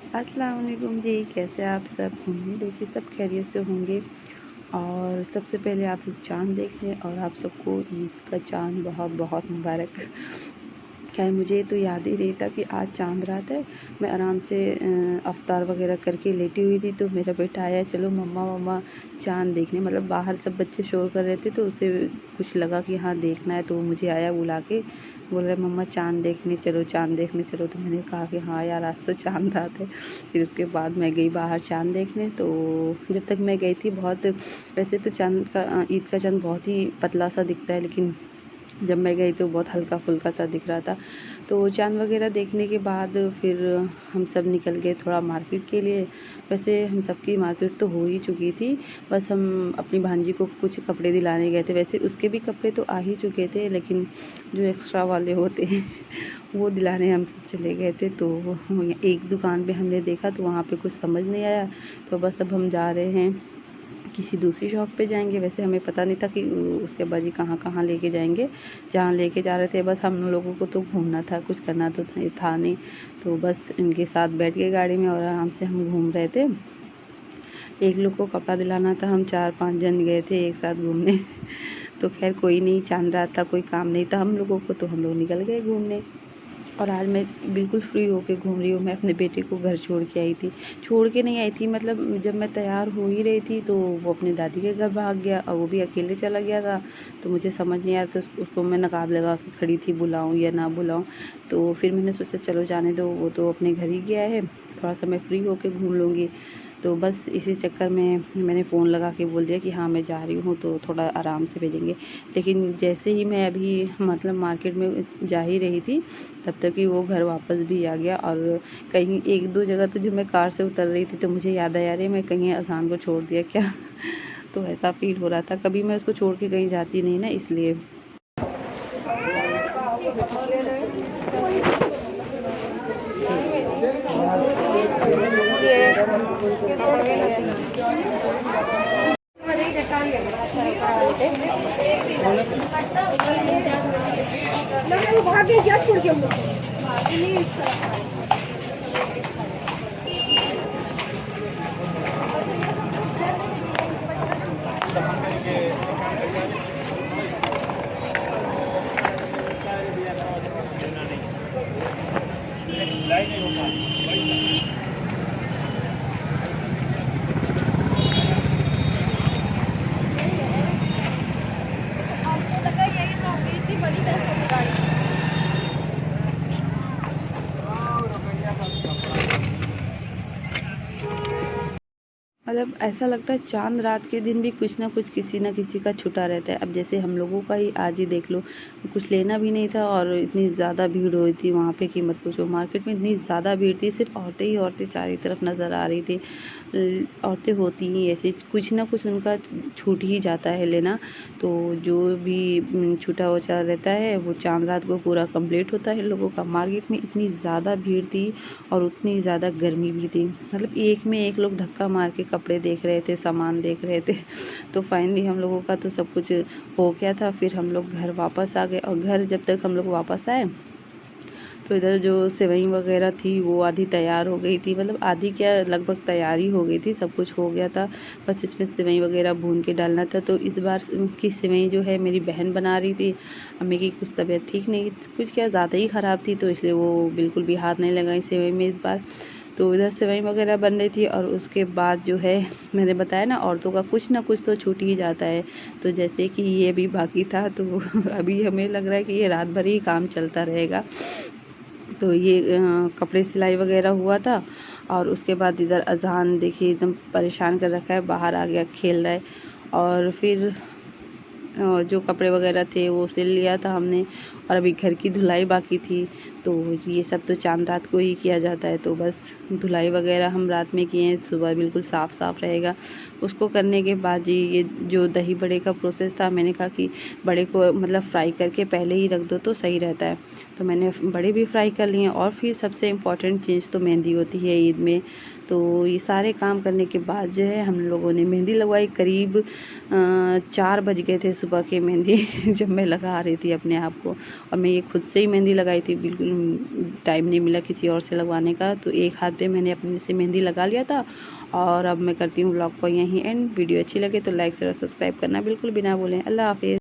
अस्सलाम वालेकुम जी, कैसे आप सब? उम्मीद है कि सब खैरियत से होंगे। और सबसे पहले आप लोग चाँद देख लें और आप सबको ईद का चाँद बहुत बहुत मुबारक। खैर मुझे तो याद ही नहीं था कि आज चाँद रात है। मैं आराम से अफ्तार वगैरह करके लेटी हुई थी, तो मेरा बेटा आया, चलो मम्मा मम्मा चाँद देखने। मतलब बाहर सब बच्चे शोर कर रहे थे, तो उसे कुछ लगा कि हाँ देखना है, तो वो मुझे आया बुला के, बोल रहा है मम्मा चाँद देखने चलो, चाँद देखने चलो। तो मैंने कहा कि हाँ यार, आज तो चाँद रात है। फिर उसके बाद मैं गई बाहर चाँद देखने। तो जब तक मैं गई थी, बहुत वैसे तो चाँद का ईद का चाँद बहुत ही पतला सा दिखता है, लेकिन जब मैं गई तो बहुत हल्का-फुल्का सा दिख रहा था। तो चाँद वग़ैरह देखने के बाद फिर हम सब निकल गए थोड़ा मार्केट के लिए। वैसे हम सबकी मार्केट तो हो ही चुकी थी, बस हम अपनी भांजी को कुछ कपड़े दिलाने गए थे। वैसे उसके भी कपड़े तो आ ही चुके थे, लेकिन जो एक्स्ट्रा वाले होते हैं वो दिलाने हम सब चले गए थे। तो एक दुकान पे हमने देखा, तो वहाँ पे कुछ समझ नहीं आया, तो बस अब हम जा रहे हैं किसी दूसरी शॉप पे जाएंगे। वैसे हमें पता नहीं था कि उसके अब्बाजी कहाँ लेके जाएंगे। जहाँ लेके जा रहे थे, बस हम लोगों को तो घूमना था, कुछ करना तो था नहीं। तो बस इनके साथ बैठ गए गाड़ी में और आराम से हम घूम रहे थे। एक लोग को कपड़ा दिलाना था, हम 4-5 जन गए थे एक साथ घूमने। तो खैर कोई नहीं, चांद रात था, कोई काम नहीं था हम लोगों को, तो हम लोग निकल गए घूमने। और आज मैं बिल्कुल फ्री होके घूम रही हूँ। मैं अपने बेटे को घर छोड़ के आई थी, छोड़ के नहीं आई थी, मतलब जब मैं तैयार हो ही रही थी, तो वो अपनी दादी के घर भाग गया और वो भी अकेले चला गया था। तो मुझे समझ नहीं आ रहा था, उसको मैं नकाब लगा के खड़ी थी, बुलाऊँ या ना बुलाऊँ। तो फिर मैंने सोचा चलो जाने दो, वो तो अपने घर ही गया है, थोड़ा सा मैं फ्री होके घूम लूँगी। तो बस इसी चक्कर में मैंने फ़ोन लगा के बोल दिया कि हाँ मैं जा रही हूँ, तो थोड़ा आराम से भेजेंगे। लेकिन जैसे ही मैं अभी मतलब मार्केट में जा ही रही थी, तब तक कि वो घर वापस भी आ गया। और कहीं 1-2 जगह तो जब मैं कार से उतर रही थी, तो मुझे याद आया, अरे मैं कहीं अज़ान को छोड़ दिया क्या? तो ऐसा फ़ील हो रहा था। कभी मैं उसको छोड़ के कहीं जाती नहीं ना, इसलिए। मतलब ऐसा लगता है चाँद रात के दिन भी कुछ ना कुछ किसी न किसी का छुटा रहता है। अब जैसे हम लोगों का ही आज ही देख लो, कुछ लेना भी नहीं था और इतनी ज़्यादा भीड़ हुई थी वहाँ पे कि मत पूछो। मार्केट में इतनी ज़्यादा भीड़ थी, सिर्फ औरतें ही औरतें चारों तरफ नज़र आ रही थी। औरतें होती ही ऐसी, कुछ ना कुछ उनका छूट ही जाता है लेना। तो जो भी छूटा वूटा रहता है, वो चाँद रात को पूरा कंप्लीट होता है लोगों का। मार्केट में इतनी ज़्यादा भीड़ थी और उतनी ज़्यादा गर्मी भी थी। मतलब एक में एक लोग धक्का मार के कपड़े देख रहे थे, सामान देख रहे थे। तो फाइनली हम लोगों का तो सब कुछ हो गया था। फिर हम लोग घर वापस आ गए, और घर जब तक हम लोग वापस आए, तो इधर जो सेवई वगैरह थी वो आधी तैयार हो गई थी। मतलब आधी क्या, लगभग तैयार ही हो गई थी, सब कुछ हो गया था। बस इसमें सेवई वगैरह भून के डालना था। तो इस बार की सेवई जो है मेरी बहन बना रही थी। अम्मी की कुछ तबीयत ठीक नहीं, कुछ क्या ज़्यादा ही ख़राब थी, तो इसलिए वो बिल्कुल भी हाथ नहीं लगाई सेवई में इस बार। तो इधर सेवई वगैरह बन रही थी, और उसके बाद जो है, मैंने बताया ना, औरतों का कुछ ना कुछ तो छूट ही जाता है। तो जैसे कि ये भी बाकी था, तो अभी हमें लग रहा है कि ये रात भर ही काम चलता रहेगा। तो ये कपड़े सिलाई वगैरह हुआ था, और उसके बाद इधर अज़ान देखिए एकदम परेशान कर रखा है, बाहर आ गया खेल रहा है। और फिर जो कपड़े वगैरह थे वो सिल लिया था हमने, और अभी घर की धुलाई बाकी थी। तो ये सब तो चाँद रात को ही किया जाता है, तो बस धुलाई वगैरह हम रात में किए हैं, सुबह बिल्कुल साफ़ साफ़ रहेगा। उसको करने के बाद जी, ये जो दही बड़े का प्रोसेस था, मैंने कहा कि बड़े को मतलब फ्राई करके पहले ही रख दो तो सही रहता है। तो मैंने बड़े भी फ्राई कर लिए, और फिर सबसे इम्पॉर्टेंट चीज़ तो मेहंदी होती है ईद में। तो ये सारे काम करने के बाद जो है, हम लोगों ने मेहंदी लगवाई। करीब 4 बज गए थे सुबह के मेहंदी जब मैं लगा रही थी अपने आप को। और मैं ये खुद से ही मेहंदी लगाई थी, बिल्कुल टाइम नहीं मिला किसी और से लगवाने का, तो एक हाथ पे मैंने अपने से मेहंदी लगा लिया था। और अब मैं करती हूँ व्लॉग को यहीं एंड। वीडियो अच्छी लगे तो लाइक शेयर और सब्सक्राइब करना बिल्कुल भी ना भूलें। अल्लाह हाफ़िज़।